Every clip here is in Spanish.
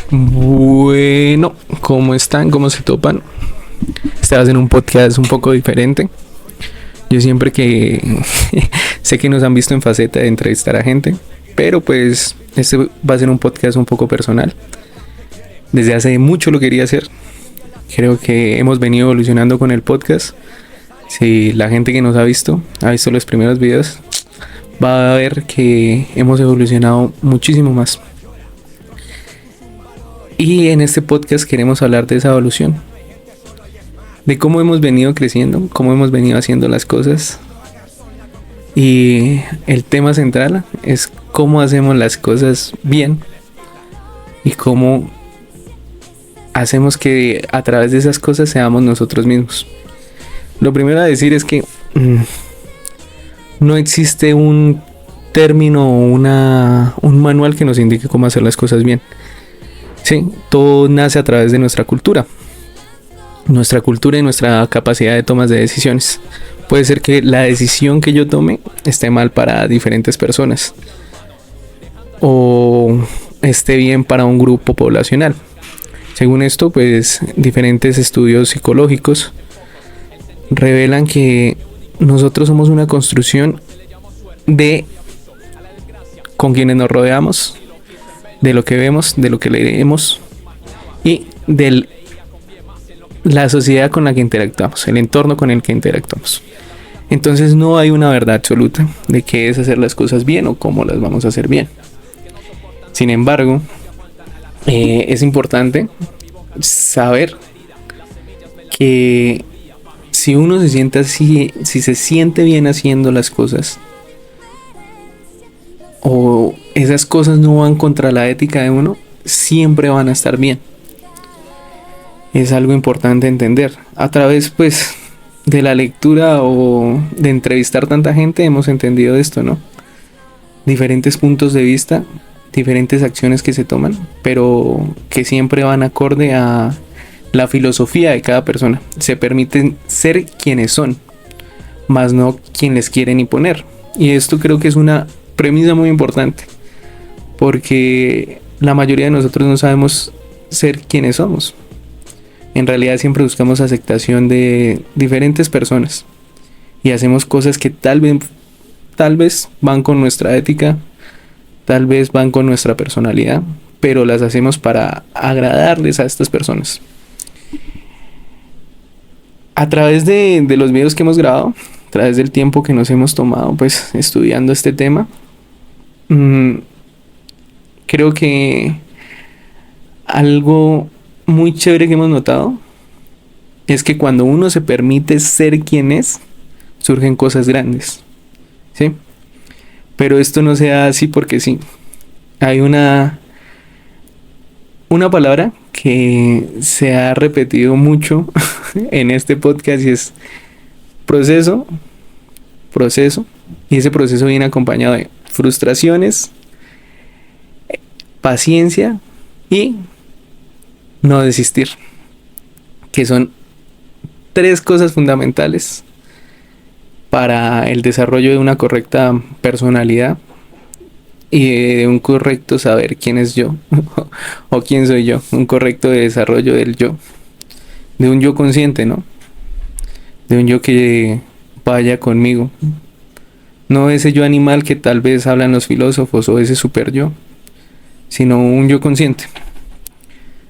Bueno, ¿cómo están? ¿Cómo se topan? Este va a ser un podcast un poco diferente. Yo siempre que sé que nos han visto en faceta de entrevistar a gente, pero pues este va a ser un podcast un poco personal. Desde hace mucho lo quería hacer. Creo que hemos venido evolucionando con el podcast. Si la gente que nos ha visto los primeros videos, va a ver que hemos evolucionado muchísimo más. Y en este podcast queremos hablar de esa evolución, de cómo hemos venido creciendo, cómo hemos venido haciendo las cosas. Y el tema central es cómo hacemos las cosas bien y cómo hacemos que a través de esas cosas seamos nosotros mismos. Lo primero a decir es que no existe un término o un manual que nos indique cómo hacer las cosas bien. Sí, todo nace a través de nuestra cultura y nuestra capacidad de tomas de decisiones. Puede ser que la decisión que yo tome esté mal para diferentes personas o esté bien para un grupo poblacional. Según esto, pues diferentes estudios psicológicos revelan que nosotros somos una construcción de con quienes nos rodeamos, de lo que vemos, de lo que leemos y de la sociedad con la que interactuamos, el entorno con el que interactuamos. Entonces no hay una verdad absoluta de qué es hacer las cosas bien o cómo las vamos a hacer bien. Sin embargo, es importante saber que si uno se siente así, si se siente bien haciendo las cosas, o esas cosas no van contra la ética de uno, siempre van a estar bien. Es algo importante entender. A través, pues, de la lectura o de entrevistar tanta gente hemos entendido esto, ¿no? Diferentes puntos de vista, diferentes acciones que se toman, pero que siempre van acorde a la filosofía de cada persona. Se permiten ser quienes son, más no quien les quieren imponer. Y esto creo que es una premisa muy importante, porque la mayoría de nosotros no sabemos ser quienes somos. En realidad siempre buscamos aceptación de diferentes personas y hacemos cosas que tal vez van con nuestra ética, tal vez van con nuestra personalidad, pero las hacemos para agradarles a estas personas. A través de los videos que hemos grabado, a través del tiempo que nos hemos tomado pues estudiando este tema, creo que algo muy chévere que hemos notado es que cuando uno se permite ser quien es, surgen cosas grandes, ¿sí? Pero esto no se da así porque sí. Hay una palabra que se ha repetido mucho en este podcast y es proceso, y ese proceso viene acompañado de frustraciones, paciencia y no desistir, que son 3 cosas fundamentales para el desarrollo de una correcta personalidad y de un correcto saber quién es yo o quién soy yo, un correcto desarrollo del yo, de un yo consciente, ¿no? De un yo que vaya conmigo, no ese yo animal que tal vez hablan los filósofos o ese super yo, sino un yo consciente,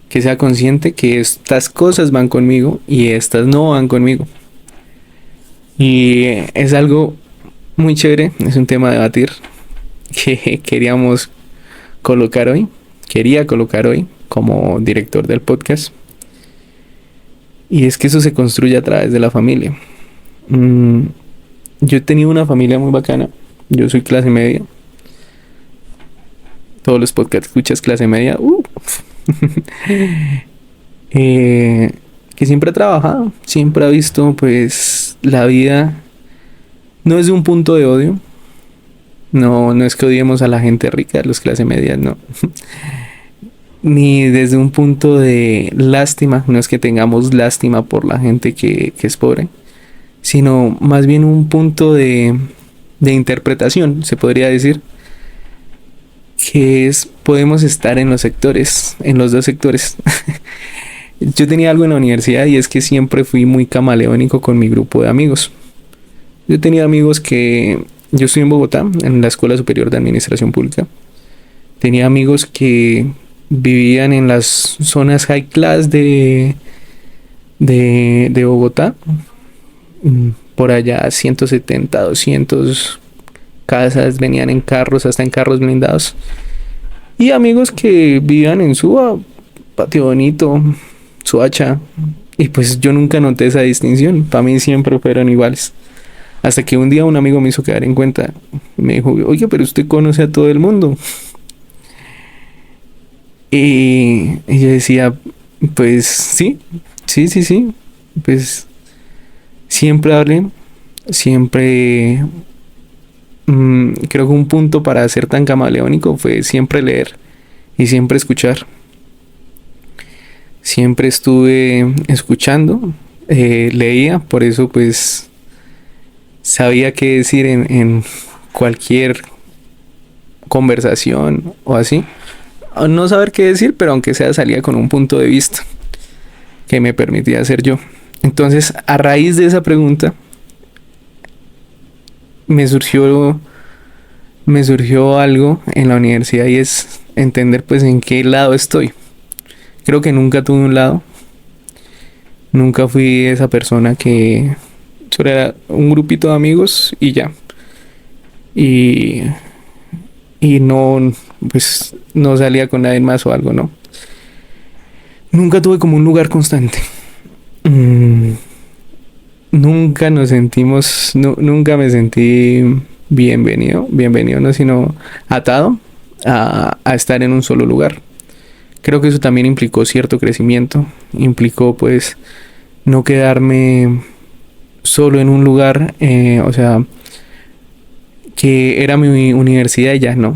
que sea consciente que estas cosas van conmigo y estas no van conmigo. Y es algo muy chévere, es un tema a debatir que quería colocar hoy como director del podcast. Y es que eso se construye a través de la familia. Yo he tenido una familia muy bacana. Yo soy clase media. Todos los podcasts escuchas clase media. Que siempre ha trabajado, siempre ha visto pues la vida no desde un punto de odio. No es que odiemos a la gente rica, a los clase media, no. Ni desde un punto de lástima, no es que tengamos lástima por la gente que es pobre, sino más bien un punto de interpretación, se podría decir, que es podemos estar en los sectores, en los dos sectores. Yo tenía algo en la universidad y es que siempre fui muy camaleónico con mi grupo de amigos. Yo tenía amigos que yo estoy en Bogotá, en la Escuela Superior de Administración Pública. Tenía amigos que vivían en las zonas high class de Bogotá. Por allá 170, 200 casas, venían en carros, hasta en carros blindados. Y amigos que vivían en Suba, Patio Bonito, Suacha. Y pues yo nunca noté esa distinción. Para mí siempre fueron iguales. Hasta que un día un amigo me hizo quedar en cuenta. Me dijo, oye, pero usted conoce a todo el mundo. Y yo decía, pues sí. Pues siempre hablé, siempre creo que un punto para ser tan camaleónico fue siempre leer y siempre escuchar. Siempre estuve escuchando, leía, por eso pues sabía qué decir en cualquier conversación o así. No saber qué decir, pero aunque sea salía con un punto de vista que me permitía ser yo. Entonces, a raíz de esa pregunta, me surgió algo en la universidad y es entender pues en qué lado estoy. Creo que nunca tuve un lado. Nunca fui esa persona que solo era un grupito de amigos y ya. Y, y no, pues no salía con nadie más o algo, ¿no? Nunca tuve como un lugar constante. Nunca nos sentimos, nunca me sentí bienvenido no, sino atado a estar en un solo lugar. Creo que eso también implicó cierto crecimiento, implicó pues no quedarme solo en un lugar, o sea, que era mi universidad y ya no,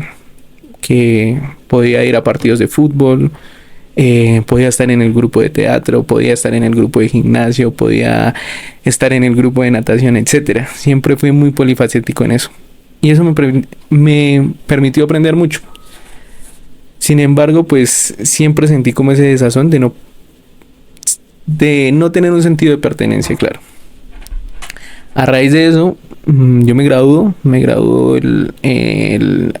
que podía ir a partidos de fútbol, podía estar en el grupo de teatro, podía estar en el grupo de gimnasio, podía estar en el grupo de natación, etcétera. Siempre fui muy polifacético en eso. Y eso me permitió aprender mucho. Sin embargo, pues siempre sentí como ese desazón de no tener un sentido de pertenencia, claro. A raíz de eso, yo me graduó el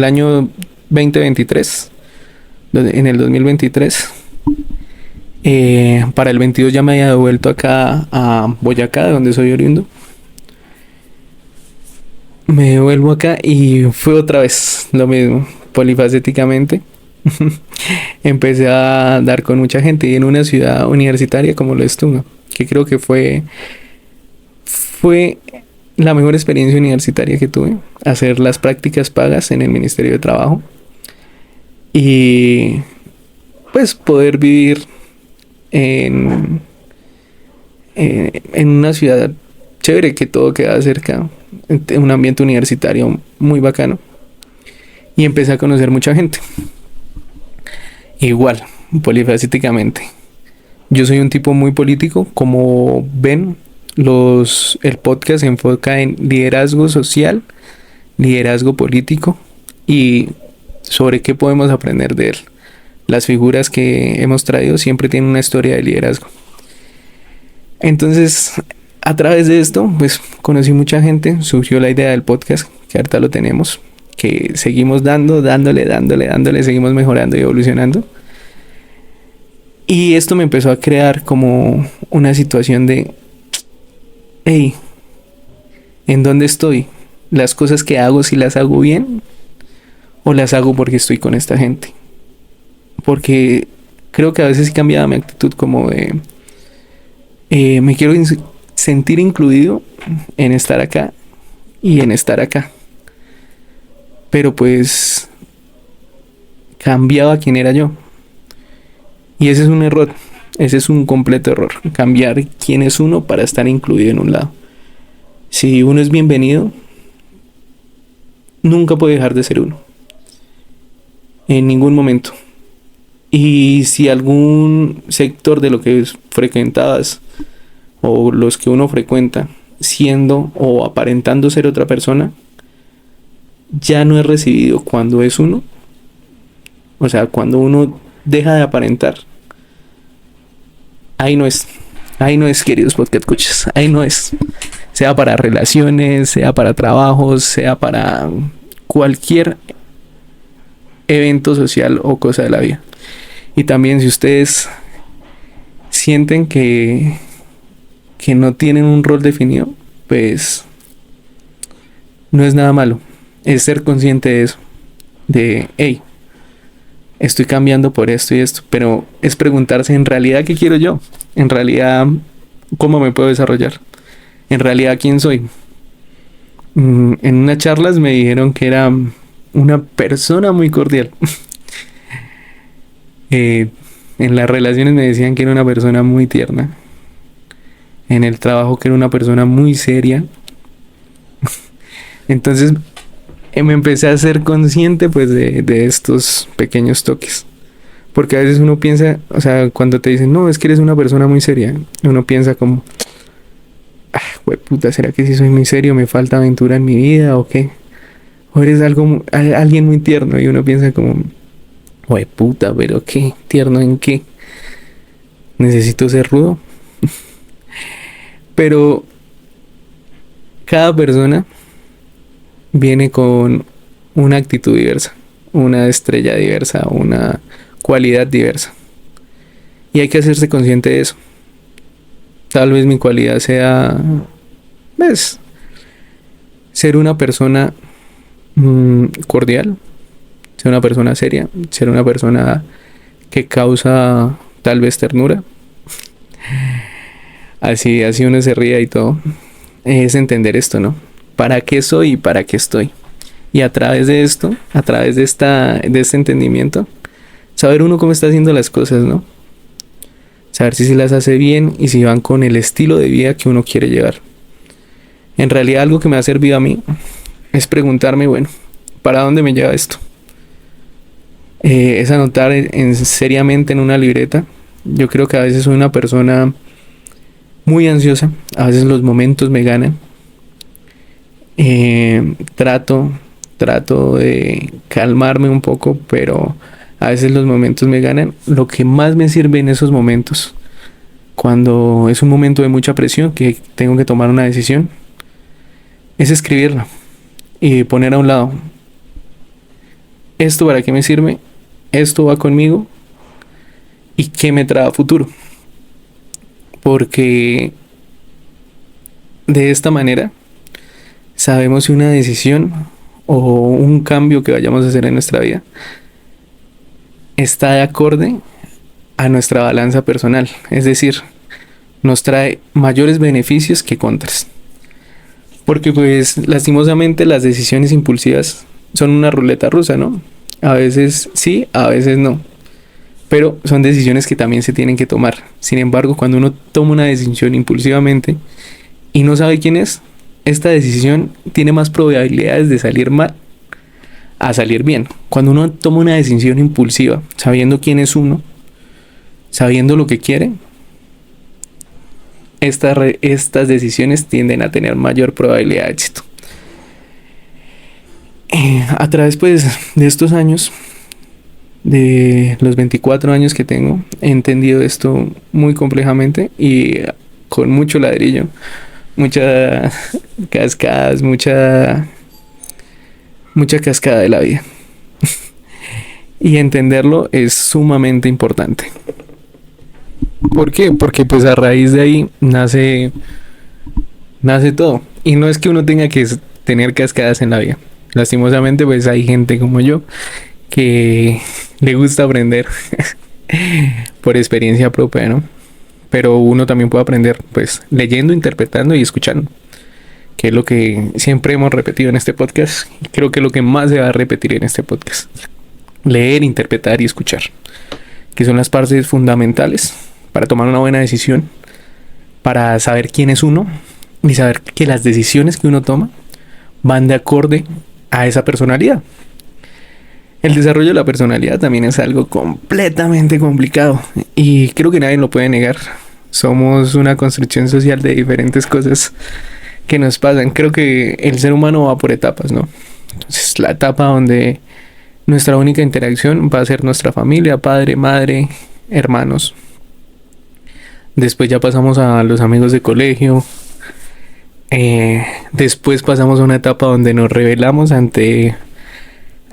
año 2023. En el 2023. Para el 22 ya me había devuelto acá a Boyacá, de donde soy oriundo. Me devuelvo acá y fue otra vez lo mismo, polifacéticamente. Empecé a dar con mucha gente y en una ciudad universitaria como lo es Tunga, que creo que fue la mejor experiencia universitaria que tuve, hacer las prácticas pagas en el Ministerio de Trabajo. Y pues poder vivir en una ciudad chévere, que todo queda cerca, en un ambiente universitario muy bacano. Y empecé a conocer mucha gente. Igual, polifacéticamente. Yo soy un tipo muy político. Como ven, el podcast se enfoca en liderazgo social, liderazgo político y sobre qué podemos aprender de él. Las figuras que hemos traído siempre tienen una historia de liderazgo. Entonces, a través de esto, pues conocí mucha gente, surgió la idea del podcast, que ahorita lo tenemos, que seguimos dándole, seguimos mejorando y evolucionando. Y esto me empezó a crear como una situación de, hey, ¿en dónde estoy? Las cosas que hago, si las hago bien, o las hago porque estoy con esta gente. Porque creo que a veces he cambiado mi actitud como de me quiero sentir incluido en estar acá y en estar acá. Pero pues cambiaba quién era yo. Y ese es un error. Ese es un completo error. Cambiar quién es uno para estar incluido en un lado. Si uno es bienvenido, nunca puede dejar de ser uno. En ningún momento. Y si algún sector de lo que frecuentabas o los que uno frecuenta siendo o aparentando ser otra persona, ya no es recibido cuando es uno, o sea, cuando uno deja de aparentar, ahí no es. Ahí no es, queridos podcast escuchas. Ahí no es. Sea para relaciones, sea para trabajos, sea para cualquier evento social o cosa de la vida. Y también si ustedes sienten que no tienen un rol definido, pues no es nada malo. Es ser consciente de eso. De, hey, estoy cambiando por esto y esto. Pero es preguntarse en realidad qué quiero yo. En realidad, ¿cómo me puedo desarrollar? En realidad, ¿quién soy? En unas charlas me dijeron que era una persona muy cordial. En las relaciones me decían que era una persona muy tierna. En el trabajo que era una persona muy seria. Entonces me empecé a ser consciente pues de estos pequeños toques. Porque a veces uno piensa, o sea, cuando te dicen, no, es que eres una persona muy seria, uno piensa como, puta, ¿será que si soy muy serio me falta aventura en mi vida o qué? O eres alguien muy tierno y uno piensa como, puta, pero qué, tierno en qué, necesito ser rudo. Pero cada persona viene con una actitud diversa, una estrella diversa, una cualidad diversa. Y hay que hacerse consciente de eso. Tal vez mi cualidad sea, pues, ser una persona cordial, ser una persona seria, ser una persona que causa tal vez ternura. Así uno se ría y todo. Es entender esto, ¿no? ¿Para qué soy y para qué estoy? Y a través de esto, a través de este entendimiento, saber uno cómo está haciendo las cosas, ¿no? Saber si se las hace bien y si van con el estilo de vida que uno quiere llevar. En realidad algo que me ha servido a mí es preguntarme, bueno, ¿para dónde me lleva esto? Es anotar seriamente en una libreta. Yo creo que a veces soy una persona muy ansiosa, a veces los momentos me ganan. Trato de calmarme un poco, pero a veces los momentos me ganan. Lo que más me sirve en esos momentos, cuando es un momento de mucha presión, que tengo que tomar una decisión, es escribirla y poner a un lado, ¿esto para qué me sirve? ¿Esto va conmigo? ¿Y qué me trae a futuro? Porque de esta manera sabemos si una decisión o un cambio que vayamos a hacer en nuestra vida está de acorde a nuestra balanza personal. Es decir, nos trae mayores beneficios que contras. Porque pues lastimosamente las decisiones impulsivas son una ruleta rusa, ¿no? A veces sí, a veces no. Pero son decisiones que también se tienen que tomar. Sin embargo, cuando uno toma una decisión impulsivamente y no sabe quién es, esta decisión tiene más probabilidades de salir mal a salir bien. Cuando uno toma una decisión impulsiva, sabiendo quién es uno, sabiendo lo que quiere, estas decisiones tienden a tener mayor probabilidad de éxito. A través pues de estos años, de los 24 años que tengo, he entendido esto muy complejamente y con mucho ladrillo, muchas cascadas, mucha cascada de la vida. Y entenderlo es sumamente importante. ¿Por qué? Porque pues a raíz de ahí nace todo. Y no es que uno tenga que tener cascadas en la vida. Lastimosamente pues hay gente como yo que le gusta aprender por experiencia propia, ¿no? Pero uno también puede aprender pues leyendo, interpretando y escuchando, que es lo que siempre hemos repetido en este podcast y creo que es lo que más se va a repetir en este podcast: leer, interpretar y escuchar, que son las partes fundamentales para tomar una buena decisión, para saber quién es uno y saber que las decisiones que uno toma van de acorde a esa personalidad. El desarrollo de la personalidad también es algo completamente complicado y creo que nadie lo puede negar. Somos una construcción social de diferentes cosas que nos pasan. Creo que el ser humano va por etapas, ¿no? Entonces, la etapa donde nuestra única interacción va a ser nuestra familia, padre, madre, hermanos. Después ya pasamos a los amigos de colegio. Después pasamos a una etapa donde nos rebelamos ante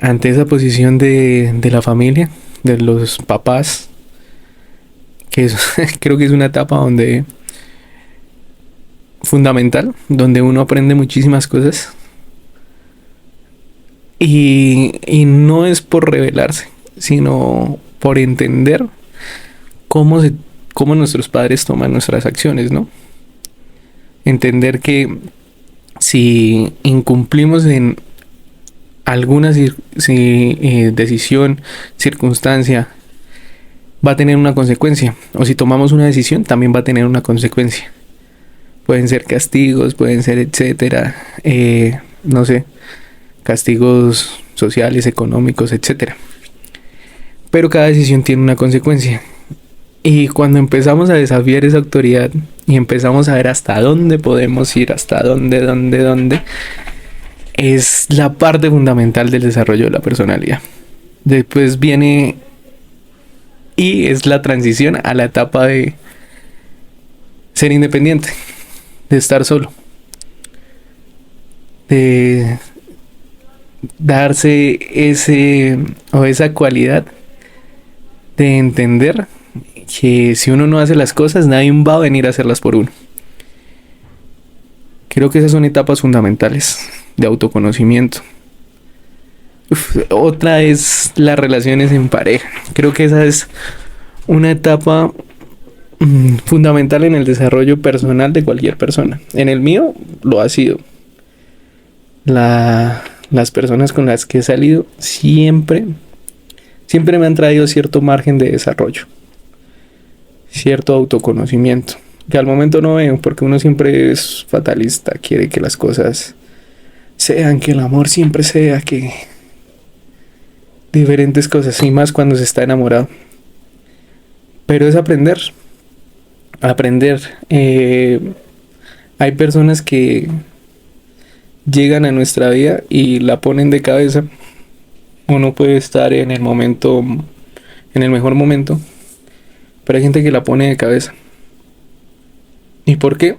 esa posición de la familia, de los papás, que creo que es una etapa donde fundamental, donde uno aprende muchísimas cosas y no es por rebelarse, sino por entender cómo nuestros padres toman nuestras acciones, ¿no? Entender que si incumplimos en alguna decisión, circunstancia, va a tener una consecuencia. O si tomamos una decisión, también va a tener una consecuencia. Pueden ser castigos, pueden ser etcétera. No sé, castigos sociales, económicos, etcétera. Pero cada decisión tiene una consecuencia. Y cuando empezamos a desafiar esa autoridad y empezamos a ver hasta dónde podemos ir, hasta dónde, es la parte fundamental del desarrollo de la personalidad. Después viene y es la transición a la etapa de ser independiente, de estar solo, de darse esa cualidad de entender que si uno no hace las cosas, nadie va a venir a hacerlas por uno. Creo que esas son etapas fundamentales de autoconocimiento. Otra es las relaciones en pareja. Creo que esa es una etapa fundamental en el desarrollo personal de cualquier persona. En el mío lo ha sido. Las personas con las que he salido siempre me han traído cierto margen de desarrollo, cierto autoconocimiento, que al momento no veo, porque uno siempre es fatalista, quiere que las cosas sean, que el amor siempre sea, que diferentes cosas, y más cuando se está enamorado. Pero es aprender. Hay personas que llegan a nuestra vida y la ponen de cabeza. Uno puede estar en el mejor momento, pero hay gente que la pone de cabeza. ¿Y por qué?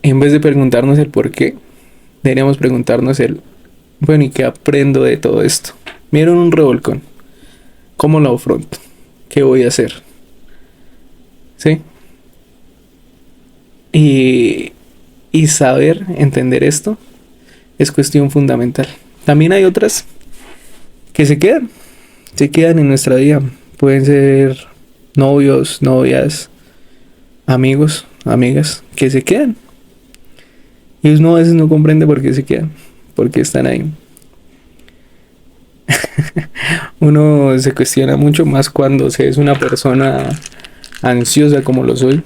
En vez de preguntarnos el por qué, deberíamos preguntarnos bueno, ¿y qué aprendo de todo esto? Miren un revolcón. ¿Cómo lo afronto? ¿Qué voy a hacer? ¿Sí? Y saber entender esto es cuestión fundamental. También hay otras que se quedan en nuestra vida. Pueden ser novios, novias, amigos, amigas, que se quedan. Y uno a veces no comprende por qué se quedan, por qué están ahí. Uno se cuestiona mucho más cuando se es una persona ansiosa como lo soy.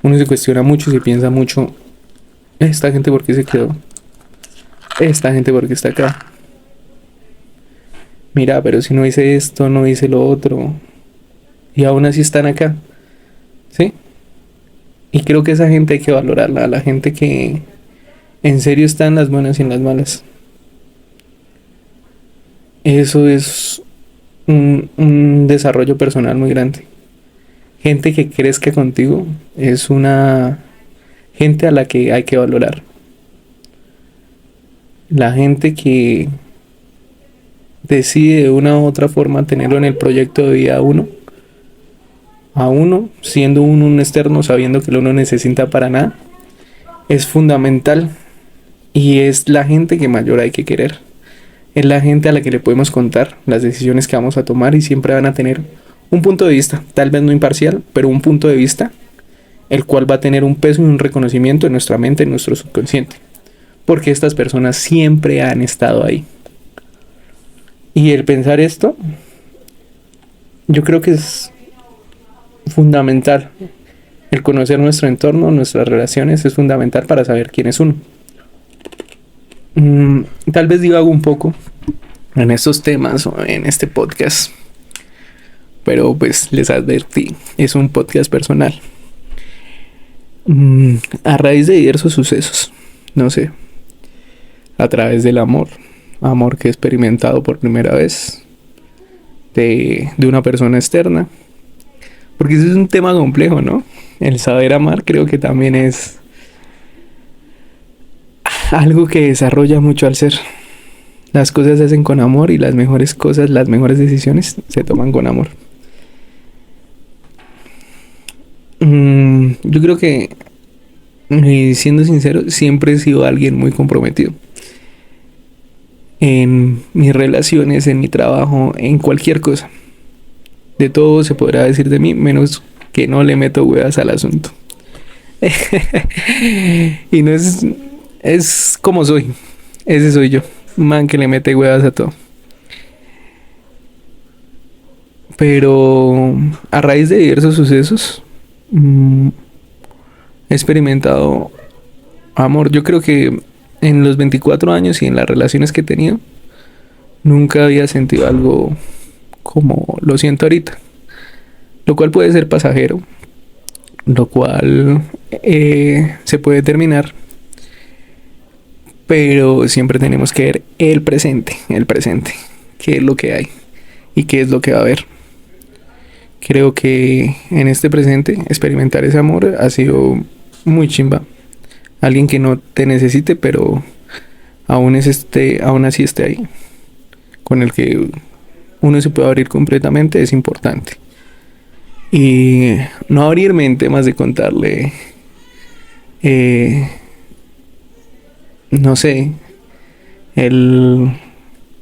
Uno se cuestiona mucho, se piensa mucho, esta gente por qué se quedó, esta gente por qué está acá. Mira, pero si no hice esto, no hice lo otro, y aún así están acá, ¿sí? Y creo que esa gente hay que valorarla, la gente que en serio está en las buenas y en las malas. Eso es un desarrollo personal muy grande. Gente que crezca contigo es una gente a la que hay que valorar. La gente que decide de una u otra forma tenerlo en el proyecto de vida a uno, siendo uno un externo, sabiendo que lo no necesita para nada, es fundamental. Y es la gente que mayor hay que querer. Es la gente a la que le podemos contar las decisiones que vamos a tomar y siempre van a tener un punto de vista, tal vez no imparcial, pero un punto de vista, el cual va a tener un peso y un reconocimiento en nuestra mente, en nuestro subconsciente. Porque estas personas siempre han estado ahí. Y el pensar esto, yo creo que es fundamental. El conocer nuestro entorno, nuestras relaciones, es fundamental para saber quién es uno. Tal vez divago un poco en estos temas o en este podcast, pero pues les advertí, es un podcast personal. A raíz de diversos sucesos no sé, a través del amor que he experimentado por primera vez de una persona externa, porque eso es un tema complejo, ¿no? El saber amar creo que también es algo que desarrolla mucho al ser. Las cosas se hacen con amor y las mejores cosas, las mejores decisiones se toman con amor. Yo creo que, siendo sincero, siempre he sido alguien muy comprometido en mis relaciones, en mi trabajo, en cualquier cosa. De todo se podrá decir de mí, menos que no le meto huevas al asunto. Y no es, es como soy. Ese soy yo. Un man que le mete huevas a todo. Pero a raíz de diversos sucesos, he experimentado amor. Yo creo que en los 24 años y en las relaciones que he tenido, nunca había sentido algo como lo siento ahorita. Lo cual puede ser pasajero, lo cual se puede terminar, pero siempre tenemos que ver el presente, qué es lo que hay y qué es lo que va a haber. Creo que en este presente experimentar ese amor ha sido muy chimba. Alguien que no te necesite, pero aún así esté ahí, con el que uno se puede abrir completamente, es importante. Y no abrirme en temas de contarle, eh, no sé, el,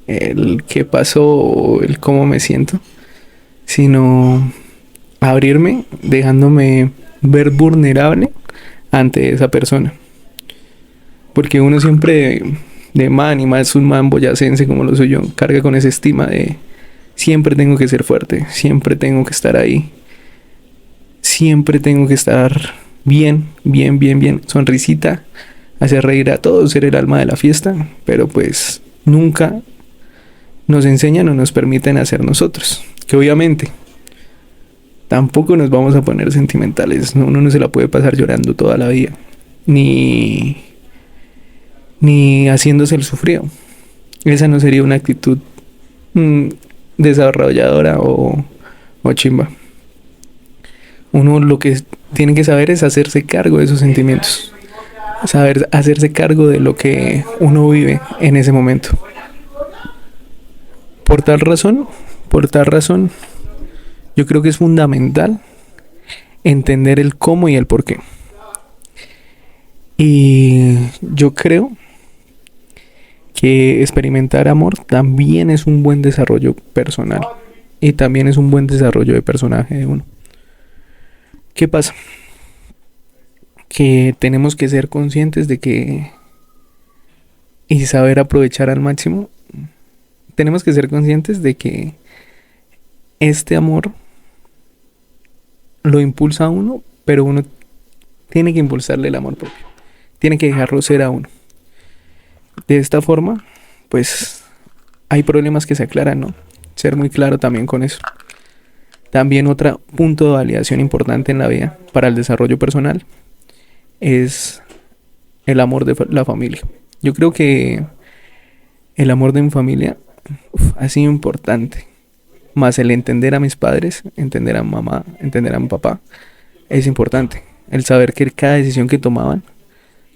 el qué pasó o el cómo me siento, sino abrirme dejándome ver vulnerable ante esa persona. Porque uno siempre de man y más un man boyacense como lo soy yo, carga con esa estima de siempre tengo que ser fuerte, siempre tengo que estar ahí, siempre tengo que estar bien, bien, bien, bien, sonrisita, hacer reír a todos, ser el alma de la fiesta, pero pues nunca nos enseñan o nos permiten hacer nosotros. Que obviamente tampoco nos vamos a poner sentimentales, ¿no? Uno no se la puede pasar llorando toda la vida, ni, ni haciéndose el sufrido. Esa no sería una actitud mm, desarrolladora o chimba. Uno lo que tiene que saber es hacerse cargo de sus sentimientos, saber hacerse cargo de lo que uno vive en ese momento. Por tal razón, por tal razón, yo creo que es fundamental entender el cómo y el por qué. Y yo creo que experimentar amor también es un buen desarrollo personal y también es un buen desarrollo de personaje de uno. ¿Qué pasa? Que tenemos que ser conscientes de que y saber aprovechar al máximo. Tenemos que ser conscientes de que este amor lo impulsa a uno, pero uno tiene que impulsarle el amor propio. Tiene que dejarlo ser a uno. De esta forma, pues hay problemas que se aclaran, ¿no? Ser muy claro también con eso. También otro punto de validación importante en la vida para el desarrollo personal es el amor de la familia. Yo creo que el amor de mi familia ha sido importante. Más el entender a mis padres, entender a mi mamá, entender a mi papá, es importante. El saber que cada decisión que tomaban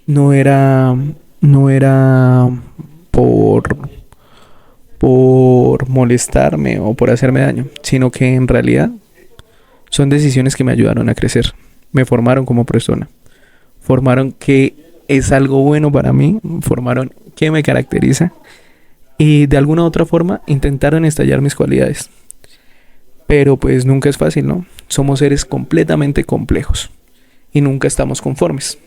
no era, no era por, por molestarme o por hacerme daño, sino que en realidad son decisiones que me ayudaron a crecer, me formaron como persona, formaron que es algo bueno para mí, formaron que me caracteriza y de alguna u otra forma intentaron estallar mis cualidades. Pero pues nunca es fácil, ¿no? Somos seres completamente complejos y nunca estamos conformes.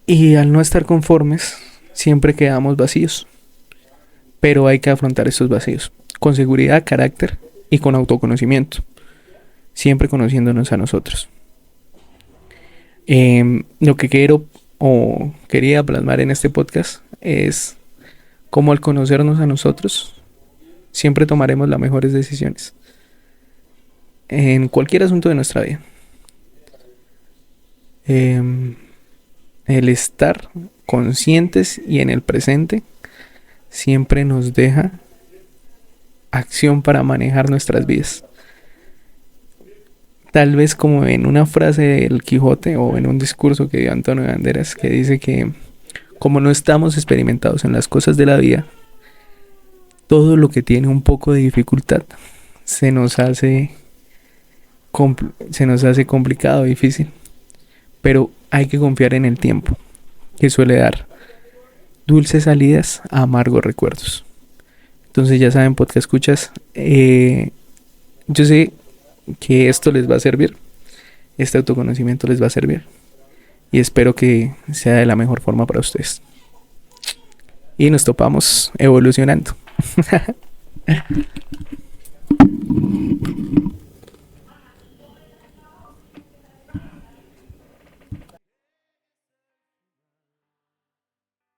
Y al no estar conformes, siempre quedamos vacíos. Pero hay que afrontar estos vacíos con seguridad, carácter y con autoconocimiento. Siempre conociéndonos a nosotros. Lo que quiero o quería plasmar en este podcast es cómo al conocernos a nosotros, siempre tomaremos las mejores decisiones en cualquier asunto de nuestra vida. em, el estar conscientes y en el presente siempre nos deja acción para manejar nuestras vidas. Tal vez como en una frase del Quijote o en un discurso que dio Antonio Banderas que dice que como no estamos experimentados en las cosas de la vida, todo lo que tiene un poco de dificultad se nos hace, se nos hace complicado, difícil. Pero hay que confiar en el tiempo, que suele dar dulces salidas a amargos recuerdos. Entonces ya saben, podcast escuchas, yo sé que esto les va a servir, este autoconocimiento les va a servir y espero que sea de la mejor forma para ustedes. Y nos topamos evolucionando.